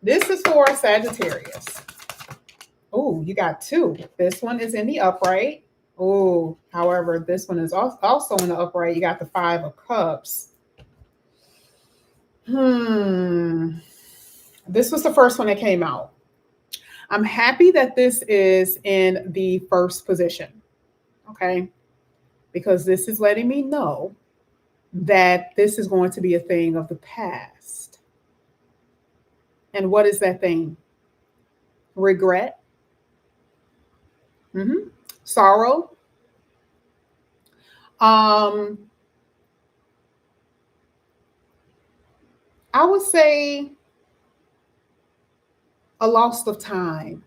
This is for Sagittarius. Oh, you got two. This one is in the upright. Oh, however, this one is also in the upright. You got the Five of Cups. This was the first one that came out. I'm happy that this is in the first position. Okay. Because this is letting me know that this is going to be a thing of the past. And what is that thing? Regret, sorrow, um, I would say a loss of time,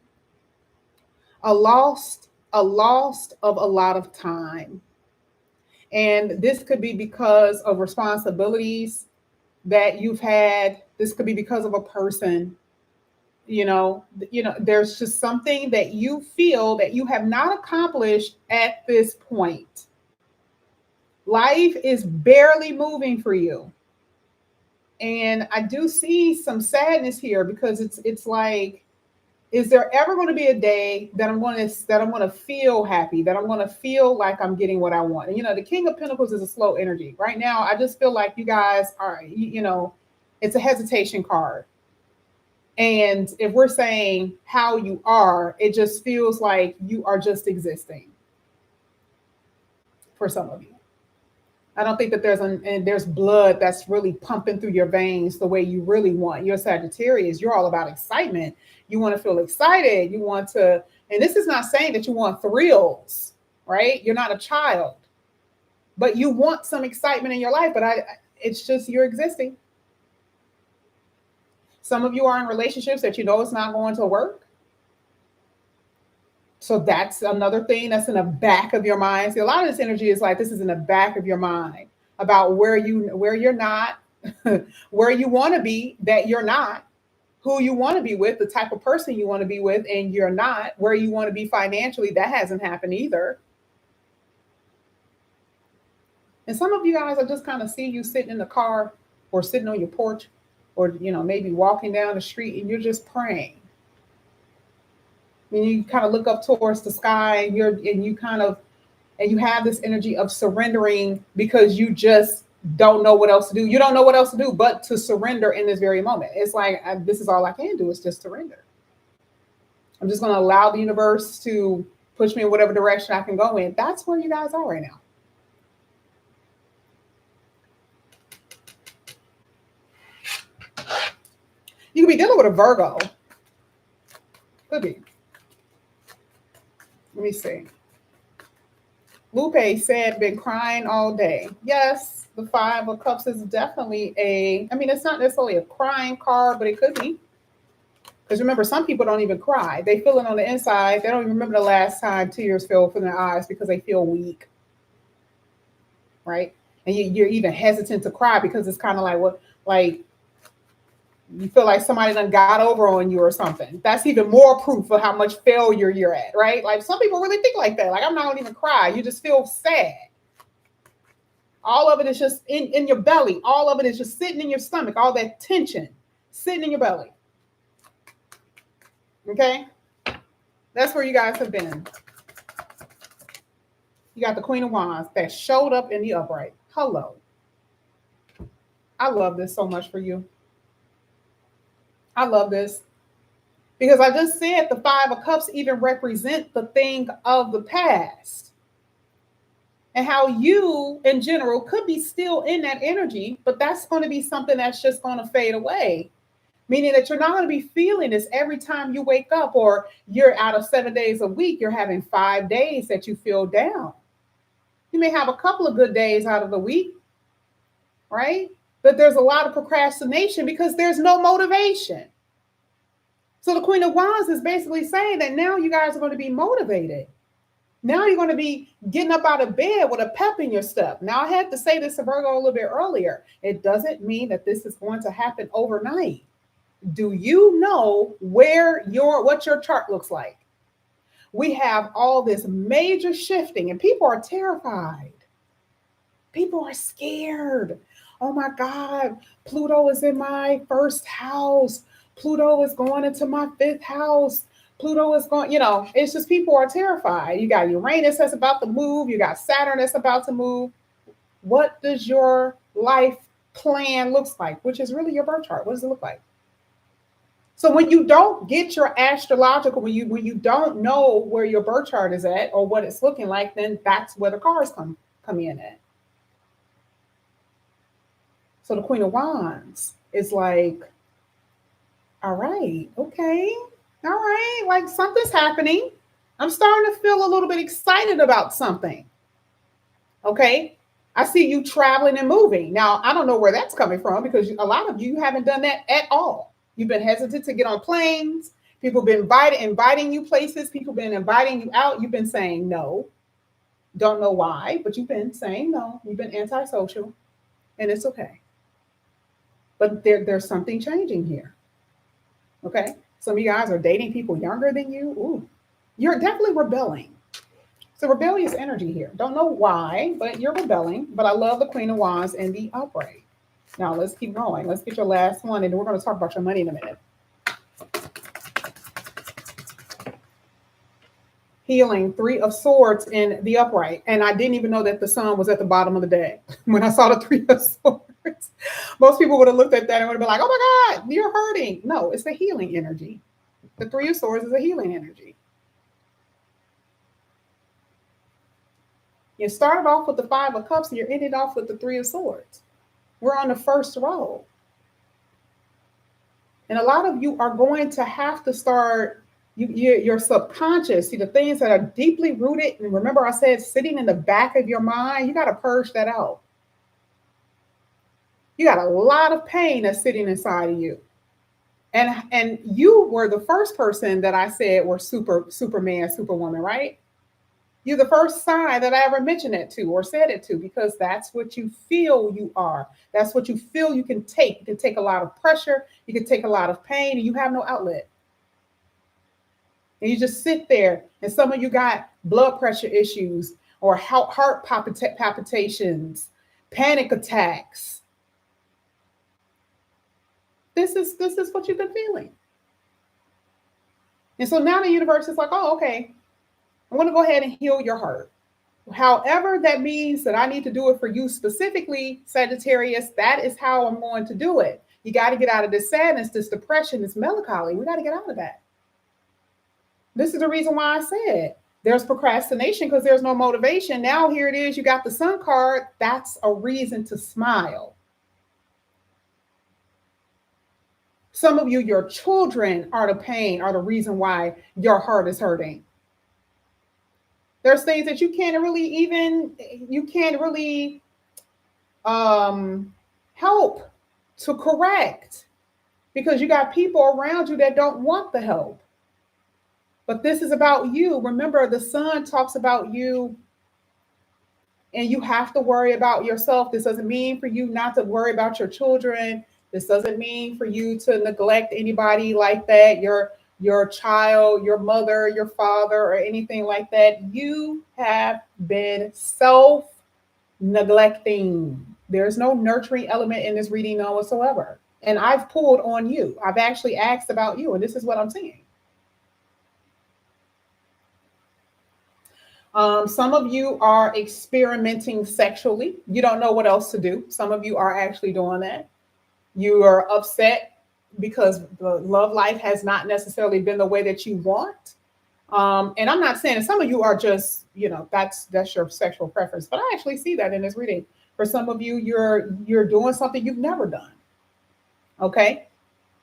a loss of a lot of time. And this could be because of responsibilities that you've had. This could be because of a person. There's just something that you feel that you have not accomplished at this point. Life is barely moving for you. And I do see some sadness here because it's like, is there ever going to be a day that I'm going to feel happy, that I'm going to feel like I'm getting what I want? And the King of Pentacles is a slow energy. Right now, I just feel like you guys are, it's a hesitation card. And if we're saying how you are, it just feels like you are just existing for some of you. I don't think that there's blood that's really pumping through your veins the way you really want. You're Sagittarius. You're all about excitement. You want to feel excited. You want to, and this is not saying that you want thrills, right? You're not a child, but you want some excitement in your life. But it's just you're existing. Some of you are in relationships that it's not going to work. So that's another thing that's in the back of your mind. See, a lot of this energy is like this is in the back of your mind about where you're not, where you want to be, that you're not, who you want to be with, the type of person you want to be with, and you're not, where you want to be financially. That hasn't happened either. And some of you guys, I just kind of see you sitting in the car or sitting on your porch or, maybe walking down the street and you're just praying. When you kind of look up towards the sky and you have this energy of surrendering because you just don't know what else to do. You don't know what else to do but to surrender in this very moment. It's like, this is all I can do is just surrender. I'm just going to allow the universe to push me in whatever direction I can go in. That's where you guys are right now. You could be dealing with a Virgo. Could be. Let me see. Lupe said, been crying all day. Yes, the Five of Cups is definitely it's not necessarily a crying card, but it could be. Because remember, some people don't even cry. They feel it on the inside. They don't even remember the last time tears fell from their eyes because they feel weak. Right? And you're even hesitant to cry because it's kind of like you feel like somebody done got over on you or something. That's even more proof of how much failure you're at, right? Like some people really think like that. Like, I'm not going to even cry. You just feel sad. All of it is just in your belly. All of it is just sitting in your stomach. All that tension sitting in your belly. Okay? That's where you guys have been. You got the Queen of Wands that showed up in the upright. Hello. I love this so much for you. I love this because I just said the Five of Cups even represent the thing of the past and how you in general could be still in that energy, but that's going to be something that's just going to fade away. Meaning that you're not going to be feeling this every time you wake up, or you're out of 7 days a week, you're having 5 days that you feel down. You may have a couple of good days out of the week, right? But there's a lot of procrastination because there's no motivation. So the Queen of Wands is basically saying that now you guys are going to be motivated. Now you're going to be getting up out of bed with a pep in your step. Now, I had to say this to Virgo a little bit earlier. It doesn't mean that this is going to happen overnight. Do you know what your chart looks like? We have all this major shifting and people are terrified. People are scared. Oh my God, Pluto is in my first house. Pluto is going into my 5th house. Pluto is going, it's just people are terrified. You got Uranus that's about to move. You got Saturn that's about to move. What does your life plan looks like, which is really your birth chart? What does it look like? So when you don't get your astrological, when you don't know where your birth chart is at or what it's looking like, then that's where the cards come in at. So the Queen of Wands is like, all right, okay, all right, like something's happening. I'm starting to feel a little bit excited about something. Okay, I see you traveling and moving. Now, I don't know where that's coming from because a lot of you haven't done that at all. You've been hesitant to get on planes. People have been inviting you places. People have been inviting you out. You've been saying no. Don't know why, but you've been saying no. You've been antisocial, and it's okay. But there's something changing here. Okay? Some of you guys are dating people younger than you. Ooh, you're definitely rebelling. It's a rebellious energy here. Don't know why, but you're rebelling. But I love the Queen of Wands and the upright. Now, let's keep going. Let's get your last one, and then we're going to talk about your money in a minute. Healing, 3 of Swords in the upright. And I didn't even know that the sun was at the bottom of the deck when I saw the 3 of Swords. Most people would have looked at that and would have been like, oh my God, you're hurting. No, it's a healing energy. The 3 of Swords is a healing energy. You started off with the 5 of Cups and you're ended off with the 3 of Swords. We're on the first row. And a lot of you are going to have to start your subconscious, see the things that are deeply rooted. And remember I said sitting in the back of your mind, you got to purge that out. You got a lot of pain that's sitting inside of you. And you were the first person that I said were Superman, Superwoman, right? You're the first sign that I ever mentioned it to or said it to, because that's what you feel you are. That's what you feel you can take. You can take a lot of pressure. You can take a lot of pain, and you have no outlet. And you just sit there, and some of you got blood pressure issues or heart palpitations, panic attacks. This is what you've been feeling. And so now the universe is like, oh, okay, I'm going to go ahead and heal your heart. However, that means that I need to do it for you specifically, Sagittarius. That is how I'm going to do it. You got to get out of this sadness, this depression, this melancholy. We got to get out of that. This is the reason why I said there's procrastination, because there's no motivation. Now here it is. You got the Sun card. That's a reason to smile. Some of you, your children are the pain, are the reason why your heart is hurting. There's things that you can't really help to correct, because you got people around you that don't want the help. But this is about you. Remember, the sun talks about you, and you have to worry about yourself. This doesn't mean for you not to worry about your children. This doesn't mean for you to neglect anybody like that. Your child, your mother, your father, or anything like that. You have been self-neglecting. There's no nurturing element in this reading, none whatsoever. And I've pulled on you. I've actually asked about you, and this is what I'm seeing. Some of you are experimenting sexually. You don't know what else to do. Some of you are actually doing that. You are upset because the love life has not necessarily been the way that you want. And I'm not saying that some of you are just, that's your sexual preference, but I actually see that in this reading. For some of you, you're doing something you've never done. Okay.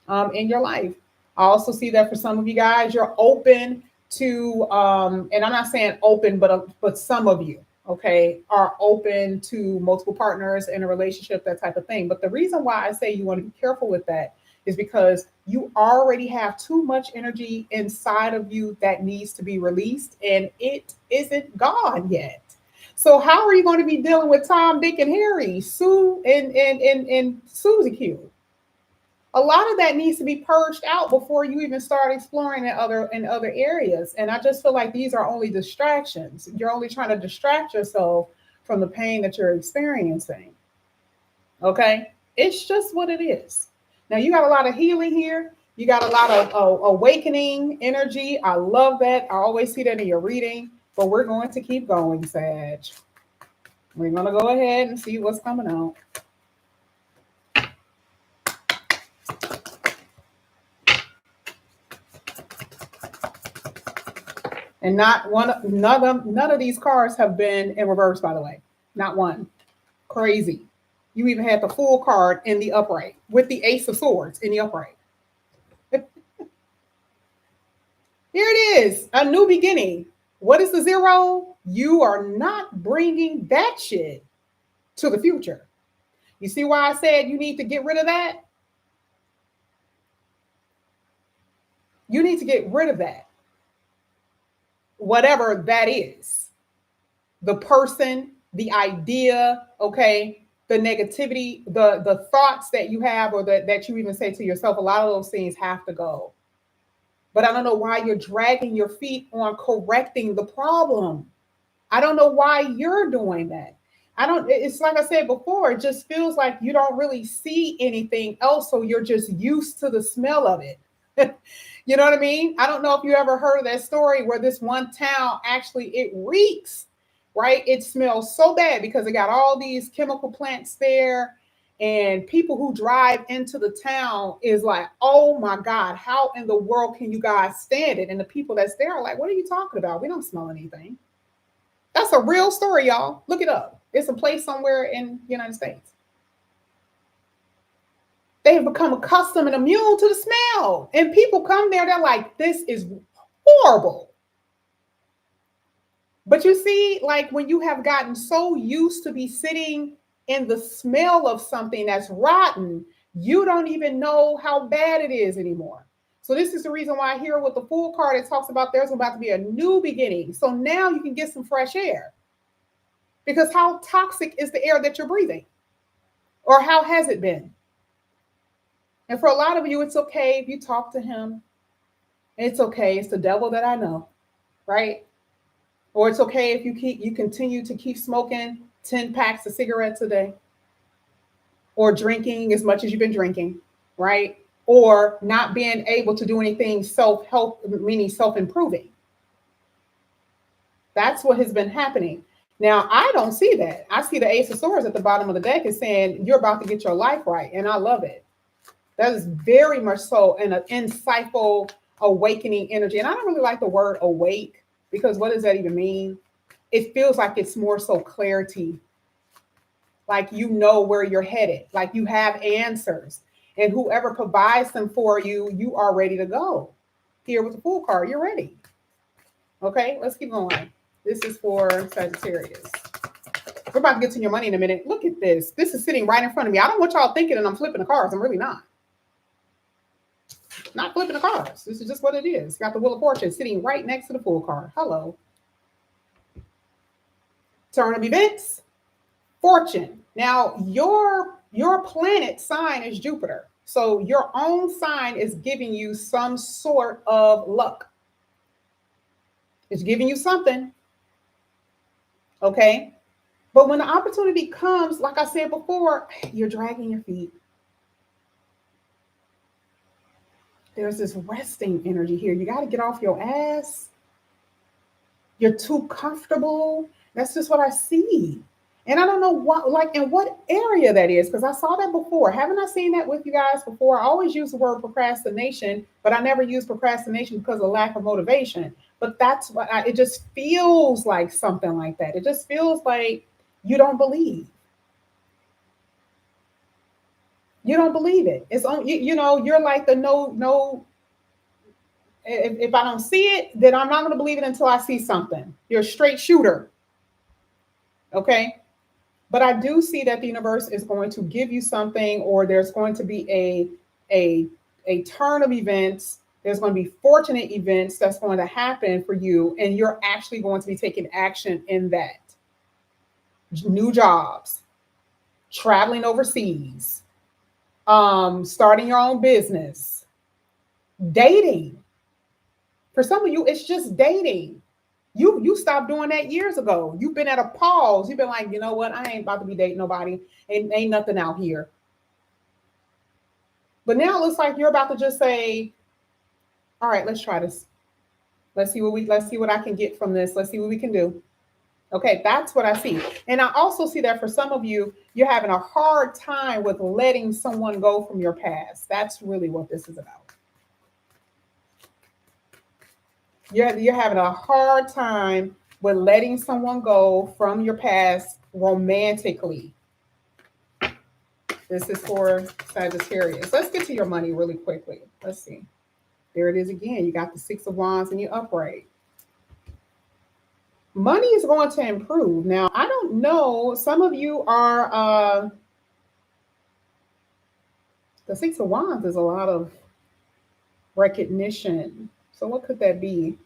In your life. I also see that for some of you guys, you're open to, and I'm not saying open, but some of you, okay, are open to multiple partners in a relationship, that type of thing. But the reason why I say you want to be careful with that is because you already have too much energy inside of you that needs to be released, and it isn't gone yet. So how are you going to be dealing with Tom, Dick, and Harry, Sue, and Susie Q? A lot of that needs to be purged out before you even start exploring in other areas. And I just feel like these are only distractions. You're only trying to distract yourself from the pain that you're experiencing. Okay? It's just what it is. Now, you got a lot of healing here. You got a lot of awakening energy. I love that. I always see that in your reading. But we're going to keep going, Sag. We're going to go ahead and see what's coming out. And none of these cards have been in reverse, by the way. Not one. Crazy. You even had the Fool card in the upright with the Ace of Swords in the upright. Here it is, a new beginning. What is the 0? You are not bringing that shit to the future. You see why I said you need to get rid of that? You need to get rid of that. Whatever that is. The person, the idea, okay, the negativity, the thoughts that you have or that you even say to yourself, a lot of those things have to go. But I don't know why you're dragging your feet on correcting the problem. I don't know why you're doing that. It's like I said before, it just feels like you don't really see anything else. So you're just used to the smell of it. You know what I mean? I don't know if you ever heard of that story where this one town actually, it reeks, right? It smells so bad because it got all these chemical plants there. And people who drive into the town is like, oh my God, how in the world can you guys stand it? And the people that's there are like, what are you talking about? We don't smell anything. That's a real story, y'all. Look it up. It's a place somewhere in the United States. They have become accustomed and immune to the smell. And people come there, they're like, this is horrible. But you see, like when you have gotten so used to be sitting in the smell of something that's rotten, you don't even know how bad it is anymore. So this is the reason why here with the Fool card, it talks about there's about to be a new beginning. So now you can get some fresh air. Because how toxic is the air that you're breathing? Or how has it been? And for a lot of you, it's okay if you talk to him. It's okay. It's the devil that I know, right? Or it's okay if you continue to keep smoking 10 packs of cigarettes a day, or drinking as much as you've been drinking, right? Or not being able to do anything self-help, meaning self-improving. That's what has been happening. Now, I don't see that. I see the Ace of Swords at the bottom of the deck is saying you're about to get your life right, and I love it. That is very much so an insightful, awakening energy. And I don't really like the word awake, because what does that even mean? It feels like it's more so clarity. Like you know where you're headed. Like you have answers. And whoever provides them for you, you are ready to go. Here with the Fool card, you're ready. Okay, let's keep going. This is for Sagittarius. We're about to get to your money in a minute. Look at this. This is sitting right in front of me. I don't want y'all thinking that I'm flipping the cards. I'm really not. Not flipping the cards. This is just what it is. Got the Wheel of Fortune sitting right next to the Fool card. Hello. Turn of events. Fortune. Now, your planet sign is Jupiter. So your own sign is giving you some sort of luck. It's giving you something. Okay. But when the opportunity comes, like I said before, you're dragging your feet. There's this resting energy here. You got to get off your ass. You're too comfortable. That's just what I see. And I don't know in what area that is, because I saw that before. Haven't I seen that with you guys before? I always use the word procrastination, but I never use procrastination because of lack of motivation. But that's what it just feels like, something like that. It just feels like you don't believe. You don't believe it. It's on, you're like the no. If I don't see it, then I'm not going to believe it until I see something. You're a straight shooter. Okay. But I do see that the universe is going to give you something, or there's going to be a turn of events. There's going to be fortunate events that's going to happen for you, and you're actually going to be taking action in that. New jobs, traveling overseas, starting your own business, dating. For some of you, it's just dating. You stopped doing that years ago. You've been at a pause. You've been like, you know what? I ain't about to be dating nobody. Ain't nothing out here. But now it looks like you're about to just say, all right, let's try this. Let's see what I can get from this. Let's see what we can do. Okay, that's what I see. And I also see that for some of you, you're having a hard time with letting someone go from your past. That's really what this is about. You're having a hard time with letting someone go from your past romantically. This is for Sagittarius. Let's get to your money really quickly. Let's see. There it is again. You got the Six of Wands and you upright. Money is going to improve. Now, I don't know. Some of you are, the Six of Wands is a lot of recognition. So what could that be?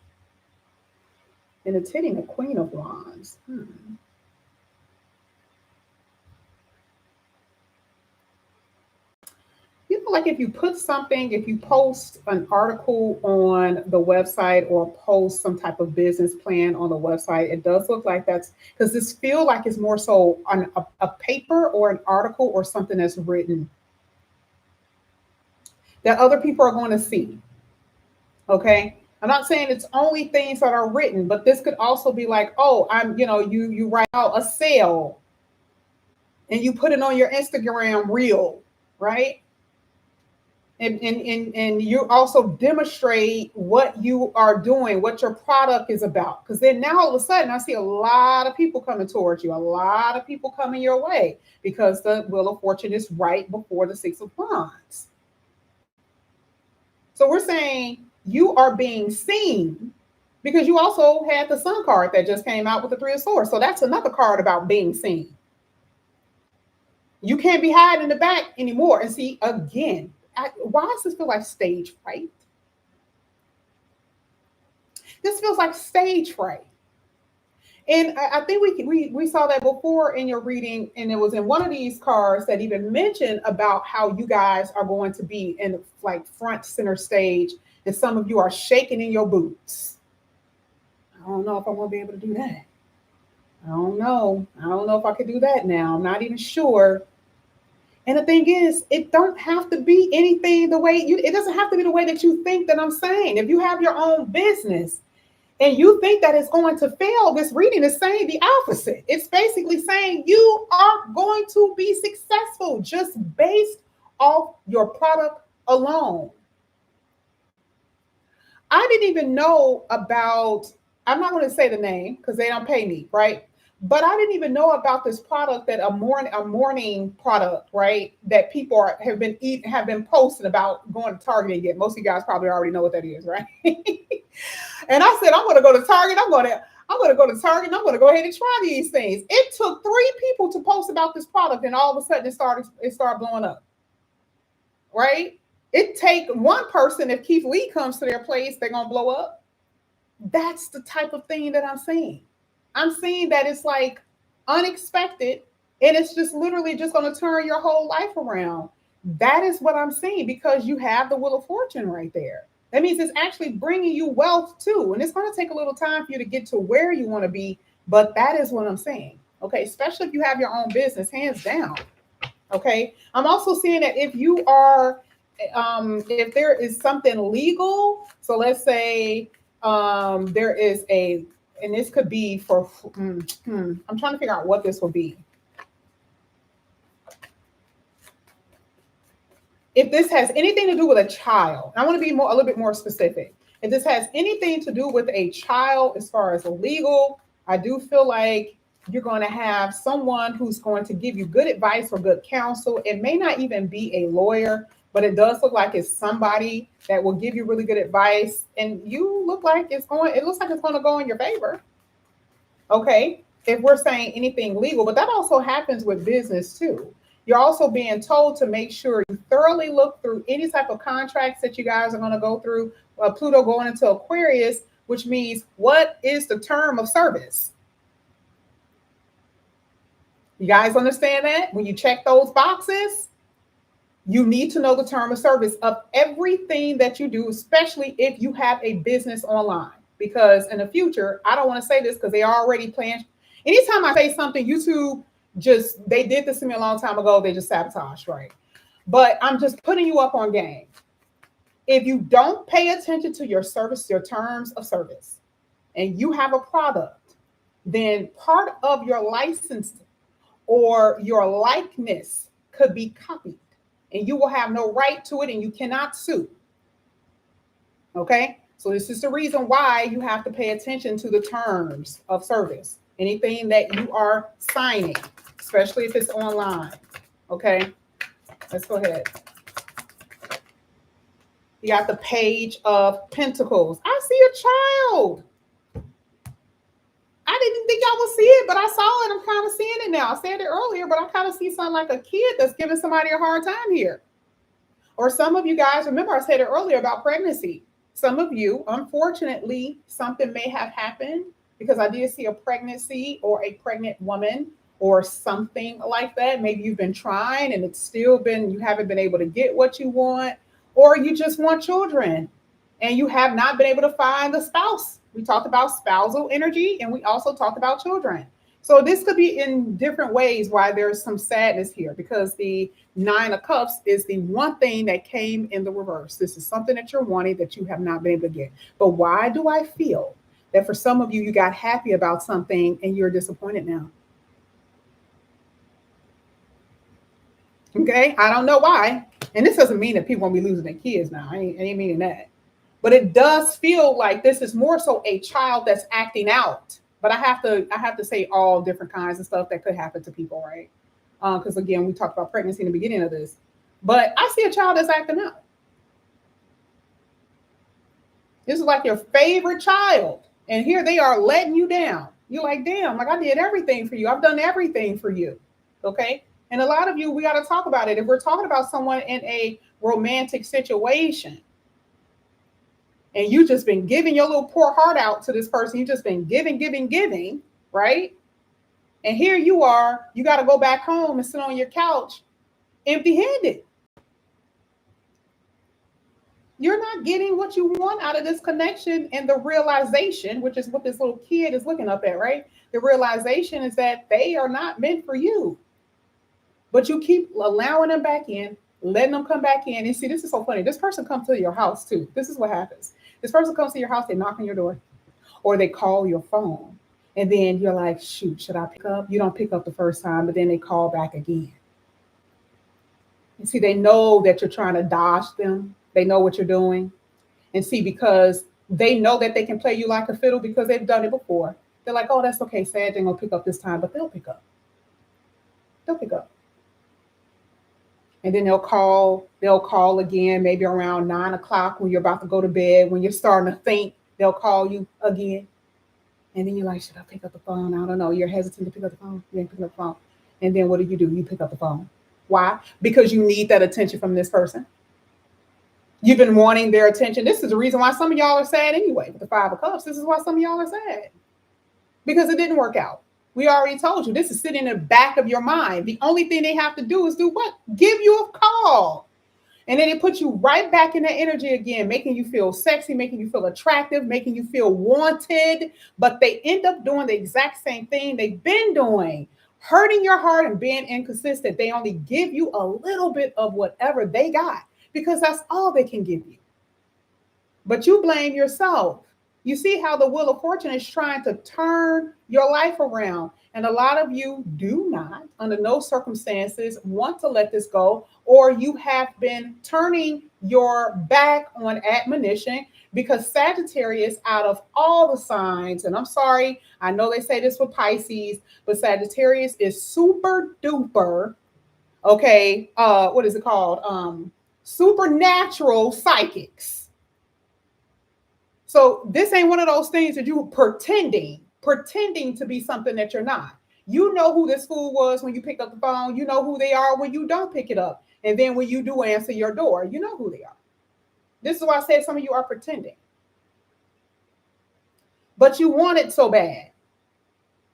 And it's hitting a Queen of Wands. You know, like if you put something, if you post an article on the website or post some type of business plan on the website, it does look like that's because this feel like it's more so on a paper or an article or something that's written that other people are going to see. Okay. I'm not saying it's only things that are written, but this could also be like, oh, you write out a sale and you put it on your Instagram reel, right? And you also demonstrate what you are doing, what your product is about. Because then now all of a sudden I see a lot of people coming towards you, a lot of people coming your way because the Wheel of Fortune is right before the Six of Wands. So we're saying you are being seen because you also had the Sun card that just came out with the Three of Swords. So that's another card about being seen. You can't be hiding in the back anymore. And see, again, why does this feel like stage fright? This feels like stage fright. And I think we saw that before in your reading, and it was in one of these cards that even mentioned about how you guys are going to be in like front center stage, and some of you are shaking in your boots. I don't know if I'm going to be able to do that. I don't know if I could do that now. I'm not even sure. And the thing is, it don't have to be anything the way it doesn't have to be the way that you think that I'm saying. If you have your own business and you think that it's going to fail, this reading is saying the opposite. It's basically saying you are going to be successful just based off your product alone. I didn't even know about, I'm not going to say the name because they don't pay me, right? But I didn't even know about this product that a morning product, right? That people have been posting about going to Target and get. Most of you guys probably already know what that is, right? And I said, I'm going to go to Target. I'm going to go to Target and I'm going to go ahead and try these things. It took 3 people to post about this product, and all of a sudden it started blowing up, right? It take one person. If Keith Lee comes to their place, they're going to blow up. That's the type of thing that I'm seeing. I'm seeing that it's like unexpected, and it's just literally just going to turn your whole life around. That is what I'm seeing because you have the Wheel of Fortune right there. That means it's actually bringing you wealth too. And it's going to take a little time for you to get to where you want to be. But that is what I'm saying. Okay. Especially if you have your own business, hands down. Okay. I'm also seeing that if you are, if there is something legal, so let's say there is and this could be for, I'm trying to figure out what this will be. If this has anything to do with a child, I want to be a little bit more specific. If this has anything to do with a child as far as legal, I do feel like you're going to have someone who's going to give you good advice or good counsel. It may not even be a lawyer, but it does look like it's somebody that will give you really good advice. And you look like it looks like it's going to go in your favor. Okay. If we're saying anything legal, but that also happens with business too. You're also being told to make sure you thoroughly look through any type of contracts that you guys are going to go through. Pluto going into Aquarius, which means what is the term of service? You guys understand that? When you check those boxes, you need to know the term of service of everything that you do, especially if you have a business online. Because in the future, I don't want to say this because they already planned. Anytime I say something, YouTube they did this to me a long time ago. They just sabotage, right? But I'm just putting you up on game. If you don't pay attention to your service, your terms of service, and you have a product, then part of your license or your likeness could be copied, and you will have no right to it and you cannot sue. Okay? So this is the reason why you have to pay attention to the terms of service. Anything that you are signing, especially if it's online. Okay? Let's go ahead. You got the Page of Pentacles. I see a child. I didn't think I would see it, but I saw it. I'm kind of seeing it now. I said it earlier, but I kind of see something like a kid that's giving somebody a hard time here. Or some of you guys, remember I said it earlier about pregnancy. Some of you, unfortunately, something may have happened because I did see a pregnancy or a pregnant woman or something like that. Maybe you've been trying and it's still been, you haven't been able to get what you want, or you just want children and you have not been able to find the spouse. We talked about spousal energy and we also talked about children. So this could be in different ways why there's some sadness here, because the Nine of Cups is the one thing that came in the reverse. This is something that you're wanting that you have not been able to get. But why do I feel that for some of you, you got happy about something and you're disappointed now? Okay, I don't know why. And this doesn't mean that people won't be losing their kids now. I ain't meaning that. But it does feel like this is more so a child that's acting out. But I have to say all different kinds of stuff that could happen to people, right? Because again, we talked about pregnancy in the beginning of this. But I see a child that's acting out. This is like your favorite child. And here they are letting you down. You're like, damn, like I did everything for you. I've done everything for you. Okay. And a lot of you, we got to talk about it. If we're talking about someone in a romantic situation and you just been giving your little poor heart out to this person, you just been giving, right? And here you are, you got to go back home and sit on your couch empty-handed. You're not getting what you want out of this connection, and the realization, which is what this little kid is looking up at, right? The realization is that they are not meant for you. But you keep allowing them back in, letting them come back in. And see, this is so funny. This person comes to your house too. This is what happens. This person comes to your house, they knock on your door, or they call your phone. And then you're like, shoot, should I pick up? You don't pick up the first time, but then they call back again. And see, they know that you're trying to dodge them. They know what you're doing. And see, because they know that they can play you like a fiddle because they've done it before. They're like, oh, that's okay, Sag ain't gonna pick up this time, but they'll pick up. They'll pick up. And then they'll call again, maybe around 9 o'clock when you're about to go to bed, when you're starting to think, they'll call you again. And then you're like, should I pick up the phone? I don't know. You're hesitant to pick up the phone. You ain't picking up the phone. And then what do? You pick up the phone. Why? Because you need that attention from this person. You've been wanting their attention. This is the reason why some of y'all are sad anyway with the Five of Cups. This is why some of y'all are sad. Because it didn't work out. We already told you, this is sitting in the back of your mind. The only thing they have to do is do what? Give you a call. And then it puts you right back in that energy again, making you feel sexy, making you feel attractive, making you feel wanted. But they end up doing the exact same thing they've been doing, hurting your heart and being inconsistent. They only give you a little bit of whatever they got because that's all they can give you. But you blame yourself. You see how the Wheel of Fortune is trying to turn your life around. And a lot of you do not, under no circumstances, want to let this go, or you have been turning your back on admonition because Sagittarius, out of all the signs, and I'm sorry, I know they say this with Pisces, but Sagittarius is super duper, okay, what is it called? Supernatural psychics. So this ain't one of those things that you pretending to be something that you're not. You know who this fool was when you pick up the phone. You know who they are when you don't pick it up. And then when you do answer your door, you know who they are. This is why I said some of you are pretending. But you want it so bad.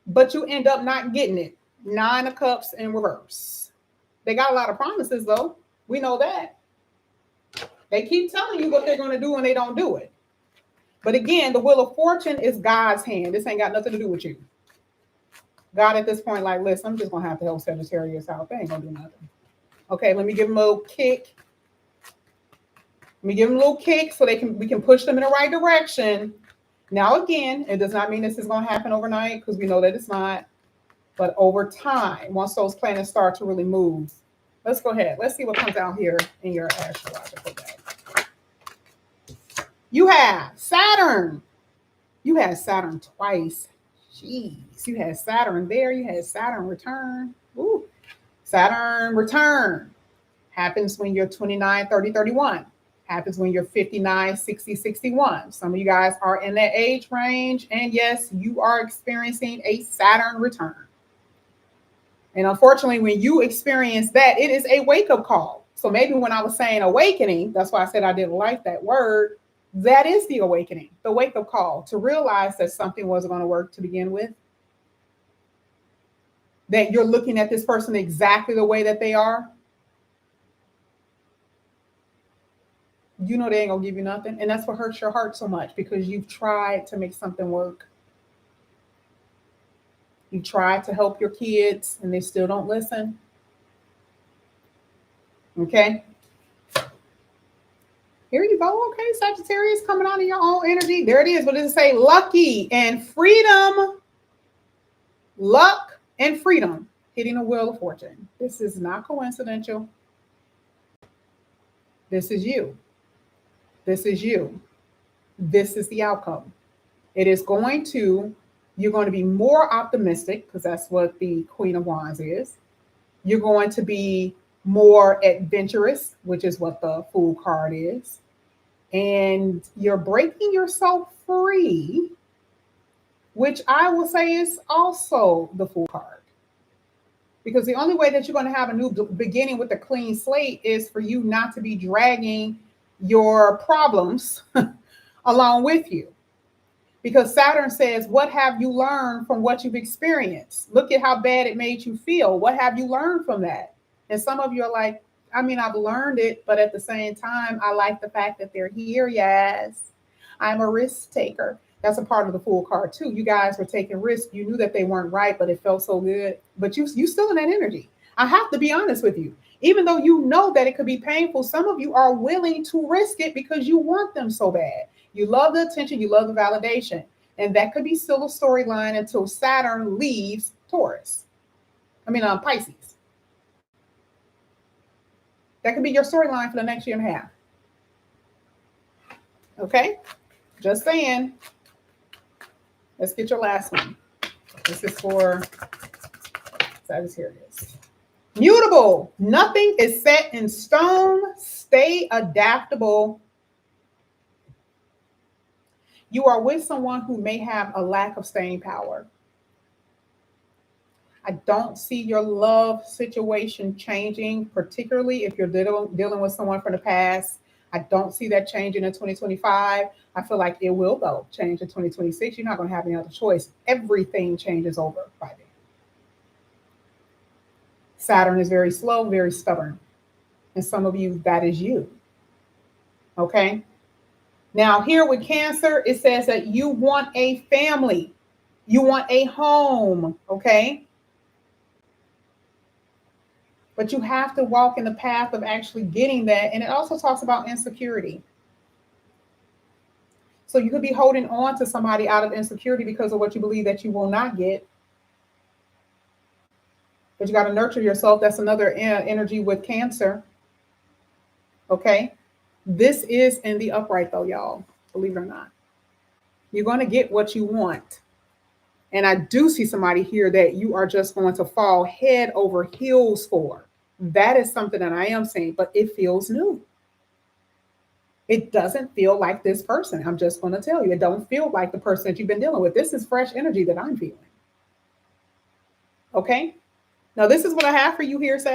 But you end up not getting it. Nine of Cups in reverse. They got a lot of promises though. We know that. They keep telling you what they're going to do and they don't do it. But again, the Wheel of Fortune is God's hand. This ain't got nothing to do with you. God at this point, like, listen, I'm just going to have to help Sagittarius out. They ain't going to do nothing. Okay, let me give them a little kick. Let me give them a little kick so we can push them in the right direction. Now, again, it does not mean this is going to happen overnight because we know that it's not. But over time, once those planets start to really move, let's go ahead. Let's see what comes out here in your astrological day. You have Saturn. You had Saturn twice. Jeez, you had Saturn there. You had Saturn return. Ooh. Saturn return happens when you're 29, 30, 31. Happens when you're 59, 60, 61. Some of you guys are in that age range. And yes, you are experiencing a Saturn return. And unfortunately, when you experience that, it is a wake-up call. So maybe when I was saying awakening, that's why I said I didn't like that word. That is the awakening, the wake-up call to realize that something wasn't going to work to begin with. That you're looking at this person exactly the way that they are. You know they ain't going to give you nothing. And that's what hurts your heart so much because you've tried to make something work. You tried to help your kids and they still don't listen. Okay. Here you go. Okay, Sagittarius coming out of your own energy. There it is. What does it say? Lucky and freedom. Luck and freedom hitting a wheel of fortune. This is not coincidental. This is you. This is you. This is the outcome. It is going to, you're going to be more optimistic because that's what the Queen of Wands is. You're going to be more adventurous, which is what the Fool card is. And you're breaking yourself free, which I will say is also the Fool card. Because the only way that you're going to have a new beginning with a clean slate is for you not to be dragging your problems along with you. Because Saturn says, what have you learned from what you've experienced? Look at how bad it made you feel. What have you learned from that? And some of you are like, I mean, I've learned it, but at the same time, I like the fact that they're here. Yes, I'm a risk taker. That's a part of the Fool card too. You guys were taking risks. You knew that they weren't right, but it felt so good. But you still in that energy. I have to be honest with you. Even though you know that it could be painful, some of you are willing to risk it because you want them so bad. You love the attention. You love the validation. And that could be still a storyline until Saturn leaves Pisces. That could be your storyline for the next year and a half. Okay? Just saying. Let's get your last one. This is for Sagittarius. Mutable. Nothing is set in stone. Stay adaptable. You are with someone who may have a lack of staying power. I don't see your love situation changing, particularly if you're dealing with someone from the past. I don't see that changing in 2025. I feel like it will, though, change in 2026. You're not going to have any other choice. Everything changes over by then. Saturn is very slow, very stubborn. And some of you, that is you. Okay? Now, here with Cancer, it says that you want a family. You want a home. Okay? But you have to walk in the path of actually getting that. And it also talks about insecurity. So you could be holding on to somebody out of insecurity because of what you believe that you will not get. But you got to nurture yourself. That's another energy with Cancer. Okay. This is in the upright though, y'all. Believe it or not. You're going to get what you want. And I do see somebody here that you are just going to fall head over heels for. That is something that I am saying, but it feels new. It doesn't feel like this person. I'm just going to tell you, it don't feel like the person that you've been dealing with. This is fresh energy that I'm feeling. Okay. Now, this is what I have for you here, Sag.